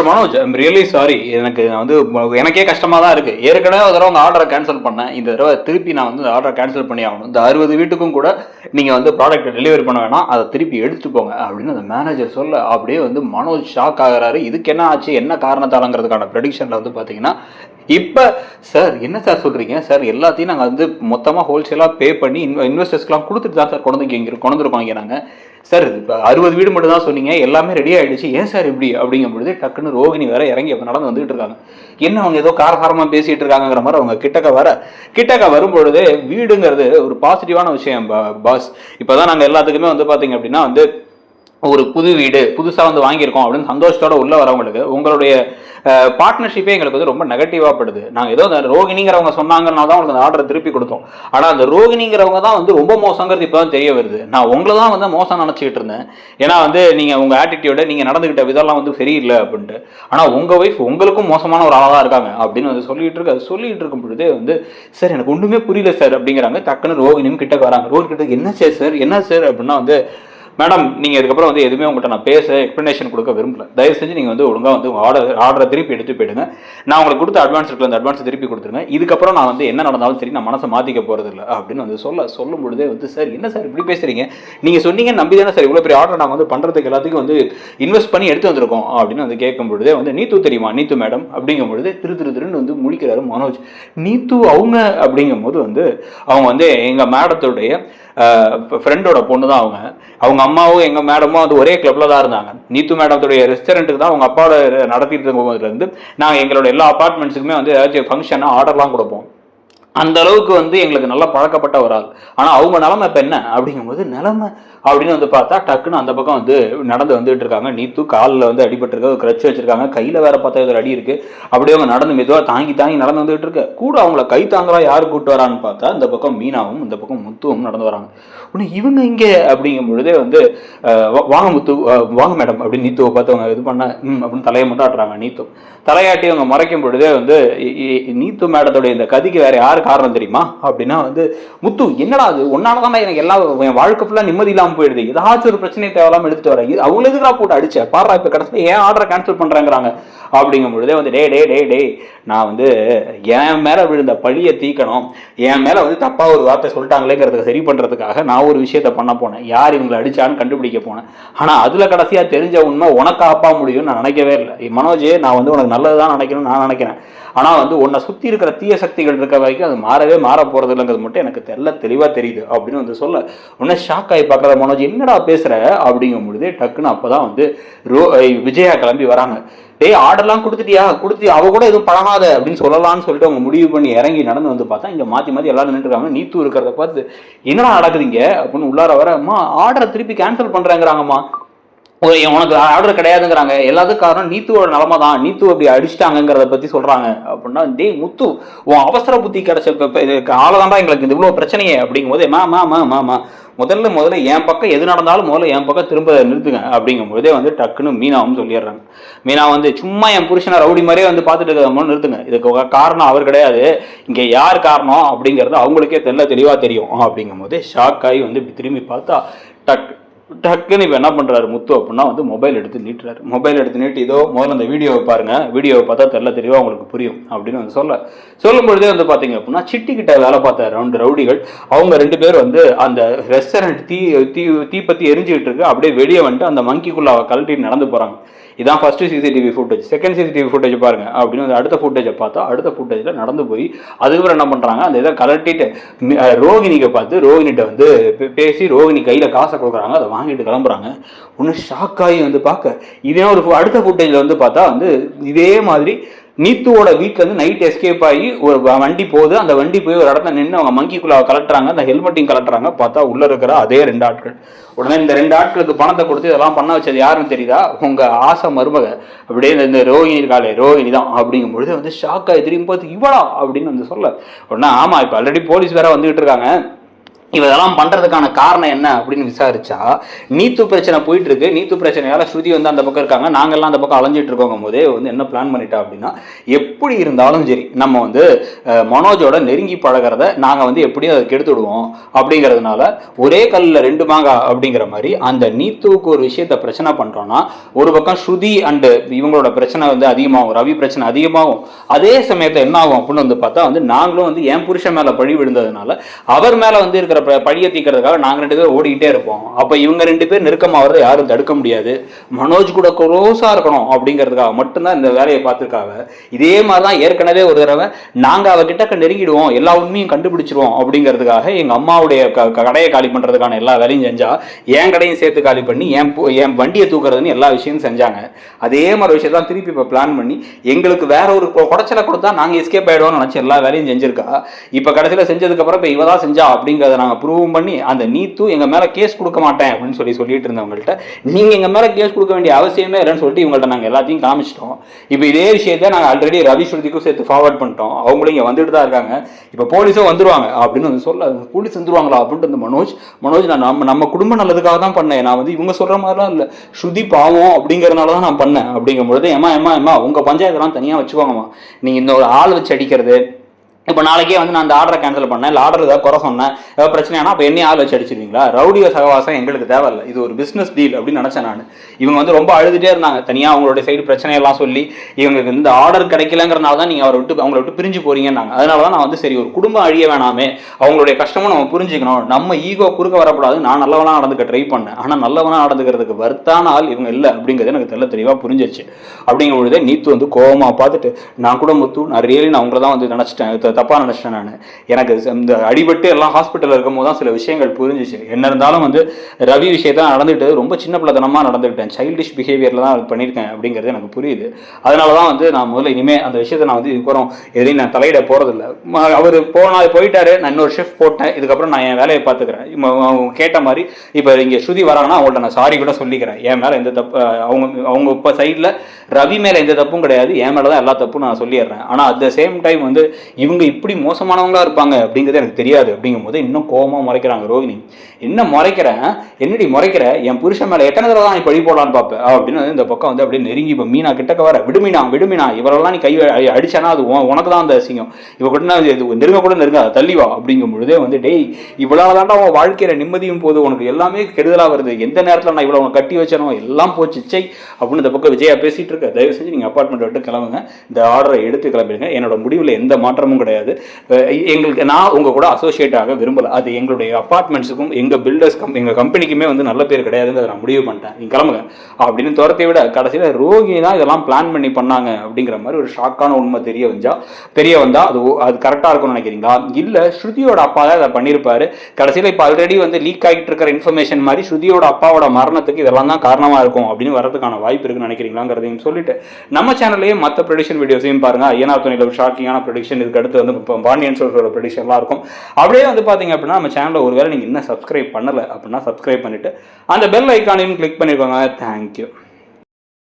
Manoj, I'm really sorry. எனக்கே கஷ்டமா தான் இருக்கு. ஏற்கனவே ஒரு தடவை உங்க ஆர்டரை கேன்சல் பண்ணேன். இந்த தடவை திருப்பி நான் வந்து ஆர்டரை கேன்சல் பண்ணி ஆகணும். இந்த 60 வீட்டுக்கும் கூட நீங்க வந்து ப்ராடக்ட் டெலிவரி பண்ண வேணாம், அதை திருப்பி எடுத்துட்டு போங்க அப்படின்னு அந்த மேனேஜர் சொல்ல அப்படியே வந்து மனோஜ் ஷாக் ஆகுறாரு. இதுக்கு என்ன ஆச்சு, என்ன காரணத்தாலங்கிறதுக்கான ப்ரெடிக்ஷன்ல வந்து பாத்தீங்கன்னா இப்ப சார் என்ன சார் சொல்றீங்க சார், எல்லாத்தையும் நாங்கள் வந்து மொத்தமாக ஹோல்சேலாக பே பண்ணி இன்வெஸ்டர்ஸ்க்குலாம் கொடுத்துட்டு தான் சார் கொண்டு இங்கே நாங்கள் சார் இப்போ 60 வீடு மட்டும் தான் சொன்னீங்க, எல்லாமே ரெடி ஆகிடுச்சு, ஏன் சார் இப்படி அப்படிங்கும்பொழுது டக்குன்னு ரோகிணி வேற இறங்கி நடந்து வந்துகிட்டு இருக்காங்க. என்ன அவங்க ஏதோ காரசாரமாக பேசிகிட்டு இருக்காங்கிற மாதிரி அவங்க கிட்டக்க வரும்பொழுது வீடுங்கிறது ஒரு பாசிட்டிவான விஷயம் பாஸ். இப்போ தான் நாங்கள் எல்லாத்துக்குமே வந்து பார்த்தீங்க அப்படின்னா வந்து ஒரு புது வீடு புதுசாக வந்து வாங்கியிருக்கோம் அப்படின்னு சந்தோஷத்தோட உள்ள வரவங்களுக்கு உங்களுடைய பார்ட்னர்ஷிப்பே எங்களுக்கு வந்து ரொம்ப நெகட்டிவாக படுது. நாங்கள் ஏதோ அந்த ரோகிணிங்கிறவங்க சொன்னாங்கன்னால தான் உங்களுக்கு அந்த ஆர்டரை திருப்பி கொடுத்தோம். ஆனால் அந்த ரோகிணிங்கிறவங்க தான் வந்து ரொம்ப மோசங்கிறது இப்போ தான் தெரிய வருது. நான் உங்களை தான் வந்து மோசம் நினச்சிக்கிட்டு இருந்தேன். ஏன்னா வந்து நீங்கள் உங்கள் ஆட்டிடியூட நீங்கள் நடந்துக்கிட்ட விதம்லாம் வந்து சரியில்லை அப்படின்ட்டு. ஆனால் உங்கள் ஒய்ஃப் உங்களுக்கும் மோசமான ஒரு ஆளாக தான் இருக்காங்க அப்படின்னு வந்து சொல்லிட்டு இருக்கும் பொழுதே வந்து சார் எனக்கு ஒன்றுமே புரியல சார் அப்படிங்கிறாங்க. டக்குன்னு ரோகிணியும் கிட்டக்கு வராங்க. ரோகிணி கிட்ட என்ன சார் அப்படின்னா வந்து மேடம் நீங்கள் இதுக்கப்புறம் வந்து எதுவுமே உங்கள்கிட்ட நான் பேச எக்ஸ்ப்ளனேஷன் கொடுக்க விரும்பல. தயவு செஞ்சு நீங்கள் வந்து ஒழுங்காக வந்து ஆர்டரை திருப்பி எடுத்து போயிடுங்க. நான் உங்களுக்கு கொடுத்த அட்வான்ஸ் இருக்குல்ல, அந்த அட்வான்ஸை திருப்பி கொடுத்துருங்க. இதுக்கப்புறம் நான் வந்து என்ன நடந்தாலும் சரி நான் மனசை மாற்றிக்க போகிறது இல்லை அப்படின்னு வந்து சொல்லும் பொழுதே வந்து சார் என்ன சார் இப்படி பேசுகிறீங்க, நீங்கள் சொன்னீங்க நம்பி தானே சார் இவ்வளோ பெரிய ஆர்டர் நாங்கள் வந்து பண்ணுறதுக்கு எல்லாத்துக்கும் வந்து இன்வெஸ்ட் பண்ணி எடுத்து வந்திருக்கோம் அப்படின்னு வந்து கேட்கும் பொழுதே வந்து நீத்து தெரியுமா, நீத்து மேடம் அப்படிங்கும் பொழுது திருன்னு வந்து முடிக்கிறாரு மனோஜ். நீத்து அவங்க அப்படிங்கும் போது வந்து அவங்க வந்து எங்கள் மேடத்துடைய ஃப்ரெண்டோட பொண்ணு தான். அவங்க அம்மாவும் எங்கள் மேடமும் அது ஒரே கிளப்ல தான் இருந்தாங்க. நீத்து மேடத்துடைய ரெஸ்டாரண்ட்டுக்கு தான் அவங்க அப்பாவோட நடத்திட்டு இருக்கும்போதுலேருந்து நாங்கள் எங்களோட எல்லா அப்பார்ட்மெண்ட்ஸுக்குமே வந்து ஏதாச்சும் ஃபங்க்ஷனாக ஆர்டர்லாம் கொடுப்போம். அந்த அளவுக்கு வந்து எங்களுக்கு நல்லா பழக்கப்பட்ட ஒரு ஆள். ஆனால் அவங்க நிலைமை இப்போ என்ன அப்படிங்கும்போது நிலைமை அப்படின்னு வந்து பார்த்தா டக்குன்னு அந்த பக்கம் வந்து நடந்து வந்துட்டு இருக்காங்க. நீத்து காலில் வந்து அடிபட்டிருக்க, ஒரு கிரச்சு வச்சிருக்காங்க, கையில் வேற பார்த்தா ஒரு அடி இருக்கு. அப்படியே அவங்க நடந்து மெதுவாக தாங்கி நடந்து வந்துட்டு இருக்கு. கூட அவங்கள கை தாங்குறா யார் கூப்பிட்டு வரான்னு பார்த்தா இந்த பக்கம் மீனாவும் இந்த பக்கம் முத்துவும் நடந்து வராங்க. உடனே இவங்க இங்கே அப்படிங்கும் பொழுதே வந்து வாங்க முத்து, வாங்க மேடம் அப்படின்னு நீத்துவை பார்த்து அவங்க இது பண்ண அப்படின்னு தலையை மட்டும் ஆட்டுறாங்க. நீத்து தலையாட்டி அவங்க மறைக்கும் பொழுதே வந்து நீத்து மேடத்தோடைய இந்த கதிக்கு வேற யாரு காரணம் தெரியுமா அப்படின்னா வந்து முத்து என்னடா அது ஒன்னாலதான் எனக்கு எல்லாம் என் வாழ்க்கை ஃபுல்லா நிம்மதி இல்லாமல் போயிடுது, ஏதாச்சும் ஒரு பிரச்சனை தேவையில்லாம எடுத்துட்டு வர அவங்கள எதுக்கா போட்டு அடிச்ச பாரா இப்ப கடைசியில் ஏன் ஆர்டரை கேன்சல் பண்றாங்கிறாங்க. அப்படிங்கும் பொழுதே வந்து டே நான் வந்து என் மேல விழுந்த பழியை தீக்கணும், என் மேல வந்து தப்பா ஒரு வார்த்தை சொல்லிட்டாங்களேங்கிறதுக்கு சரி பண்றதுக்காக நான் ஒரு விஷயத்த பண்ண போனேன், யார் இவங்களை அடிச்சான்னு கண்டுபிடிக்க போனேன். ஆனா அதுல கடைசியா தெரிஞ்ச உண்மை உனக்கு ஆப்பா முடியும்னு நான் நினைக்கவே இல்லை. மனோஜே நான் வந்து உனக்கு நல்லதுதான் நினைக்கணும்னு நான் நினைக்கிறேன். ஆனா வந்து உன்னை சுத்தி இருக்கிற தீய சக்திகள் இருக்க வரைக்கும் அது மாற போறது இல்லைங்கிறது மட்டும் எனக்கு தெளிவா தெரியுது அப்படின்னு வந்து சொல்ல உன்னை ஷாக் ஆகி பார்க்கற மனோஜ் என்னடா பேசுற அப்படிங்கும் பொழுது டக்குன்னு அப்பதான் வந்து விஜயா கிளம்பி வராங்க. டேய் ஆர்டர்லாம் கொடுத்துட்டு அவ கூட எதுவும் பழகாத அப்படின்னு சொல்லலாம்னு சொல்லிட்டு அவங்க முடிவு பண்ணி இறங்கி நடந்து வந்து பார்த்தா இங்க மாத்தி எல்லாரும் நின்று இருக்காங்க. நீத்து இருக்கிறத பார்த்து என்னடா நடக்குதுங்க அப்படின்னு உள்ளார வர, அம்மா ஆர்டரை திருப்பி கேன்சல் பண்றாங்கிறாங்கம்மா, உனக்கு ஆர்டர் கிடையாதுங்கிறாங்க. எல்லாத்துக்கும் காரணம் நீத்துவோட நிலமை தான், நீத்து அப்படி அடிச்சிட்டாங்கிறத பத்தி சொல்றாங்க அப்படின்னா டேய் முத்து உன் அவசர புத்தி கிடைச்ச ஆளதாண்டா எங்களுக்கு இந்த இவ்வளவு பிரச்சனையே அப்படிங்கும் போது மாமா முதல்ல என் பக்கம் எது நடந்தாலும் முதல்ல என் பக்கம் திரும்ப நிறுத்துங்க அப்படிங்கும் போதே வந்து டக்குன்னு மீனாவும் சொல்லிடுறாங்க. மீனா வந்து சும்மா என் புருஷனை ரவுடி மாதிரியே வந்து பார்த்துட்டு இருக்கிற நிறுத்துங்க, இதுக்கு காரணம் அவர் கிடையாது, இங்க யார் காரணம் அப்படிங்கிறது அவங்களுக்கே தெளிவா தெரியும் அப்படிங்கும் போதே ஷாக் ஆகி வந்து இப்படி திரும்பி பார்த்தா டக்குன்னு இப்போ என்ன பண்ணுறாரு முத்து அப்படின்னா வந்து மொபைல் எடுத்து நீட்டு இதோ முதல்ல அந்த வீடியோவை பாருங்க, வீடியோவை பார்த்தா தெளிவாக உங்களுக்கு புரியும் அப்படின்னு வந்து சொல்லும் பொழுதே வந்து பார்த்தீங்க அப்படின்னா சிட்டிக்கிட்ட வேலை பார்த்த 2 ரவுடிகள் அவங்க 2 பேர் வந்து அந்த ரெஸ்டாரண்ட் தீ பற்றி எரிஞ்சுக்கிட்டு இருக்கு, அப்படியே வெளியே வந்துட்டு அந்த மங்கிக்குள்ள கழட்டிட்டு நடந்து போகிறாங்க. இதான் first CCTV footage. Second CCTV footage பாருங்க அப்படின்னு வந்து அடுத்த ஃபுட்டேஜை பார்த்தா அடுத்த ஃபுட்டேஜில் நடந்து போய் அதுக்கப்புறம் என்ன பண்ணுறாங்க, அந்த இதை கலட்டிட்டு ரோகிணிக்கு பார்த்து ரோகிணிகிட்ட வந்து பேசி ரோகிணி கையில் காசை கொடுக்குறாங்க, அதை வாங்கிட்டு கிளம்புறாங்க. ஒன்று ஷாக் ஆகி வந்து பார்க்க இதே ஒரு அடுத்த ஃபுட்டேஜில் வந்து பார்த்தா வந்து இதே மாதிரி நீத்துவோட வீட்டில் இருந்து நைட் எஸ்கேப் ஆகி ஒரு வண்டி போகுது, அந்த வண்டி போய் ஒரு இடத்துல நின்று அவங்க மங்கிக்குள்ள கலட்டுறாங்க, அந்த ஹெல்மெட்டையும் கலட்டுறாங்க. பார்த்தா உள்ள இருக்கிற அதே 2 ஆட்கள். உடனே இந்த 2 ஆட்களுக்கு பணத்தை கொடுத்து இதெல்லாம் பண்ண வச்சது யாருன்னு தெரியுதா, உங்க ஆசை மருமக அப்படியே இந்த ரோகிணி இருக்காளே ரோகிணி தான் அப்படிங்கும் பொழுது வந்து ஷாக் ஆகி திரும்பி பார்த்து இவளா அப்படின்னு வந்து சொல்ல உடனே ஆமா இப்போ ஆல்ரெடி போலீஸ் வேற வந்துகிட்டு இருக்காங்க, இதெல்லாம் பண்றதுக்கான காரணம் என்ன அப்படின்னு விசாரிச்சா, நீத்து பிரச்சனை போயிட்டு இருக்கு. நீத்து பிரச்சனையால ஸ்ருதி வந்து அந்த பக்கம் இருக்காங்க, நாங்கெல்லாம் அந்த பக்கம் அலைஞ்சிட்டு இருக்கோங்க போதே வந்து என்ன பிளான் பண்ணிட்டா அப்படின்னா, எப்படி இருந்தாலும் சரி நம்ம வந்து மனோஜோட நெருங்கி பழகிறத நாங்க வந்து எப்படியும் அதை கெடுத்து விடுவோம் அப்படிங்கிறதுனால ஒரே கல்லில் ரெண்டு மாங்கா அப்படிங்கிற மாதிரி அந்த நீத்துவுக்கு ஒரு விஷயத்த பிரச்சனை பண்றோம்னா, ஒரு பக்கம் ஸ்ருதி அண்டு இவங்களோட பிரச்சனை வந்து அதிகமாகும், ரவி பிரச்சனை அதிகமாகும். அதே சமயத்தில் என்ன ஆகும் அப்படின்னு வந்து பார்த்தா வந்து நாங்களும் வந்து என் புருஷன் மேல பழி விழுந்ததுனால அவர் மேல வந்து இருக்கிற பழியை தீக்கிறதுக்காக நாங்க 2 பேரும் ஓடிக்கிட்டே இருப்போம். அப்ப இவங்க 2 பேர் நெருக்கமாவது யாரும் தடுக்க முடியாது. மனோஜ் கூட க்ளோஸா இருக்கணும் அப்படிங்கிறதுக்காக மட்டும்தான் இந்த வேலையை பார்த்துருக்காங்க. இதே மாதிரிதான் ஏற்கனவே ஒரு தடவை நாங்க அவகிட்ட நெருங்கிடுவோம், எல்லா உண்மையும் கண்டுபிடிச்சிருவோம் அப்படிங்கிறதுக்காக எங்க அம்மாவுடைய கடையை காலி பண்றதுக்கான எல்லா வேலையும் செஞ்சா, என் கடையும் சேர்த்து காலி பண்ணி என் வண்டியை தூக்குறதுன்னு எல்லா விஷயமும் செஞ்சாங்க. அதே மாதிரி விஷயத்தான் திருப்பி இப்ப பிளான் பண்ணி எங்களுக்கு வேற ஒரு குடைச்சலை கொடுத்தா நாங்க எஸ்கேப் ஆயிடுவோம்னு நினைச்சு எல்லா வேலையும் செஞ்சிருக்கா. இப்ப கடைசியில செஞ்சதுக்கு அப்புறம் இப்ப இவதான் செஞ்சா அப்படிங்கிறத நாங்கள் ப்ரூவ் பண்ணி அந்த நீத்து எங்கள் மேலே கேஸ் கொடுக்க மாட்டேன் அப்படின்னு சொல்லிட்டு இருந்தவங்கள்ட்ட நீங்கள் எங்கள் மேலே கேஸ் கொடுக்க வேண்டிய அவசியமே இல்லைன்னு சொல்லிட்டு இவங்கள்ட்ட நாங்கள் எல்லாத்தையும் காமிச்சிட்டோம். இப்போ இதே விஷயத்தை நாங்கள் ஆல்ரெடி ரவி ஸ்ருதிக்கும் சேர்த்து ஃபார்வர்ட் பண்ணிட்டோம். அவங்களும் இங்கே வந்துட்டு தான் இருக்காங்க. இப்போ போலீஸும் வந்துருவாங்க அப்படின்னு வந்து சொல்ல, போலீஸ் வந்துருவாங்களா அப்படின்ட்டு வந்து மனோஜ் நான் நம்ம குடும்ப நல்லதுக்காக தான் பண்ணேன், நான் வந்து இவங்க சொல்கிற மாதிரிலாம் இல்லை, ஸ்ருதி பாவம் அப்படிங்கிறதுனால தான் நான் பண்ணேன் அப்படிங்கும்பொழுது ஏமா உங்கள் பஞ்சாயத்தெல்லாம் தனியாக வச்சுக்கோங்கம்மா, நீங்கள் இந்த ஒரு ஆள் வச்சு அடிக்கிறது. இப்போ நாளைக்கே வந்து நான் அந்த ஆர்டரை கேன்சல் பண்ணேன், இல்லை ஆர்டர் ஏதாவது குறை சொன்னேன், ஏதாவது பிரச்சனைனா அப்போ என்ன ஆள் வச்சு அடிச்சிருவீங்களா? ரவுடிய சகவாசம் எங்களுக்கு தேவையில்லை, இது ஒரு பிஸ்னஸ் டீல் அப்படின்னு நினச்சேன் நான். இவங்க வந்து ரொம்ப அழுதுகிட்டே இருந்தாங்க, தனியாக அவங்களுடைய சைடு பிரச்சனையெல்லாம் சொல்லி இவங்களுக்கு இந்த ஆர்டர் கிடைக்கலங்கிறனால தான் நீங்கள் அவங்கள விட்டு பிரிஞ்சு போறீங்கன்னாங்க. அதனால தான் நான் வந்து சரி ஒரு குடும்பம் அழிய வேணாமே, அவங்களுடைய கஷ்டமும் நம்ம புரிஞ்சுக்கணும், நம்ம ஈகோ குறுக்க வரக்கூடாது, நான் நல்லவனாக நடந்துக்க ட்ரை பண்ணேன். ஆனால் நல்லவனாக நடந்துக்கிறதுக்கு வருத்தான ஆள் இவங்க இல்லை அப்படிங்கிறது எனக்கு தெளிவாக புரிஞ்சிருச்சு. அப்படிங்கும் பொழுதே நீத்து வந்து கோபமாக பார்த்துட்டு, நான் கூட முத்து நான் ரியலி நான் அவங்கள தான் வந்து நினச்சிட்டேன், தப்பாக நினச்சிட்டேன் நான், எனக்கு இந்த அடிபட்டு எல்லாம் ஹாஸ்பிட்டலில் இருக்கும் போது தான் சில விஷயங்கள் புரிஞ்சிச்சு. என்ன இருந்தாலும் வந்து ரவி விஷயத்தான் நடந்துட்டு ரொம்ப சின்ன பிள்ளைத்தனமாக நடந்துக்கிட்டேன், சைல்டிஷ் பிஹேவியரில் தான் பண்ணியிருக்கேன் அப்படிங்கிறது எனக்கு புரியுது. அதனால தான் வந்து நான் முதல்ல இனிமேல் அந்த விஷயத்தை நான் வந்து இதுக்கப்புறம் எதையும் நான் தலையிட போகிறதில்ல. அவர் போயிட்டாரு, நான் இன்னொரு ஷிஃப்ட் போட்டேன், இதுக்கப்புறம் நான் என் வேலையை பார்த்துக்கிறேன். கேட்ட மாதிரி இப்போ இங்கே ஸ்ருதி வராங்கன்னா அவங்கள்ட்ட நான் சாரி கூட சொல்லிக்கிறேன், என் மேலே எந்த தப்பு, அவங்க இப்போ சைடில் ரவி மேலே எந்த தப்பும் கிடையாது, என் மேலே தான் எல்லா தப்பும் நான் சொல்லிடுறேன். ஆனால் அட் த சேம் டைம் வந்து இவங்க இப்படி மோசமானவங்களா இருப்பாங்க அப்படிங்கிறது எனக்கு தெரியாது அப்படிங்கும் போது இன்னும் கோபமா முறைக்கிறாங்க. ரோகிணி, என்ன முறைக்கிறேன், என்னடி முறைக்கிற, என் புருஷன் மேல எத்தனை தடவை தான் நீ பழி போடலான்னு பார்ப்பேன் அப்படின்னு இந்த பக்கம் வந்து அப்படியே நெருங்கி இப்போ மீனா கிட்டக்க வர, விடுமீனா இவரெல்லாம் நீ கை அடிச்சானா அது உனக்கு தான் அந்த அசிங்கம், இவ கூட நெருங்க கூட நெருங்க தள்ளிவா அப்படிங்கும் பொழுதே வந்து டேய் இவ்வளவு தாண்டா உன் வாழ்க்கையில நிம்மதியும் போது, உனக்கு எல்லாமே கெடுதலா வருது, எந்த நேரத்தில் நான் இவ்வளவு கட்டி வச்சனோ எல்லாம் போச்சு சை அப்படின்னு இந்த பக்கம் விஜயா பேசிட்டு இருக்க. தயவு செஞ்சு நீங்க அப்பார்ட்மெண்ட் விட்டு கிளம்புங்க, இந்த ஆர்டரை எடுத்து கிளம்பிடுங்க, என்னோட முடிவில் எந்த மாற்றமும் கிடையாது, எங்களுக்கு நான் உங்க கூட அசோசியேட் ஆக விரும்பல, அது எங்களுடைய அபார்ட்மெண்ட்ஸுக்கும் எங்க பில்டர்ஸ் எங்க கம்பெனிக்குமே வந்து நல்ல பேர் கிடையாதுன்னு நான் முடிவு பண்ணிட்டேன், நீங்க கிளம்புங்க அப்படின்னு துரத்தை விட கடைசியில் ரோகிணி தான் இதெல்லாம் பிளான் பண்ணி பண்ணாங்க அப்படிங்கிற மாதிரி ஒரு ஷாக்கான உண்மை தெரிய வந்தா அது கரெக்டா இருக்கும்னு நினைக்கிறீங்களா? இல்ல ஸ்ருதியோட அப்பா தான் இதை பண்ணிருப்பாரு, கடைசியில் இப்ப ஆல்ரெடி வந்து லீக் ஆகிட்டு இருக்கிற இன்ஃபர்மேஷன் மாதிரி ஸ்ருதியோட அப்பாவோட மரணத்துக்கு இதெல்லாம் தான் காரணமா இருக்கும் அப்படின்னு வரதுக்கான வாய்ப்பு இருக்குன்னு நினைக்கிறீங்களாங்கிறதையும் சொல்லிட்டு நம்ம சேனல்லையே மற்ற ப்ரெடிக்ஷன் வீடியோஸையும் பாருங்க. ஐயனார் துணையில் ஒரு ஷாக்கிங்கான ப்ரெடிக்ஷன், இதுக்கு அடுத்து வந்து பாண்டியன் ஸ்டோர்ஸோட ப்ரெடிக்ஷன்லாம் இருக்கும். அப்படியே வந்து பார்த்தீங்க அப்படின்னா நம்ம சேனலில் ஒருவேளை நீங்கள் இன்னும் சப்ஸ்கிரைப் பண்ணலை அப்படின்னா சப்ஸ்கிரைப் பண்ணிவிட்டு அந்த பெல் ஐக்கானையும் கிளிக் பண்ணிக்கோங்க. தேங்க்யூ.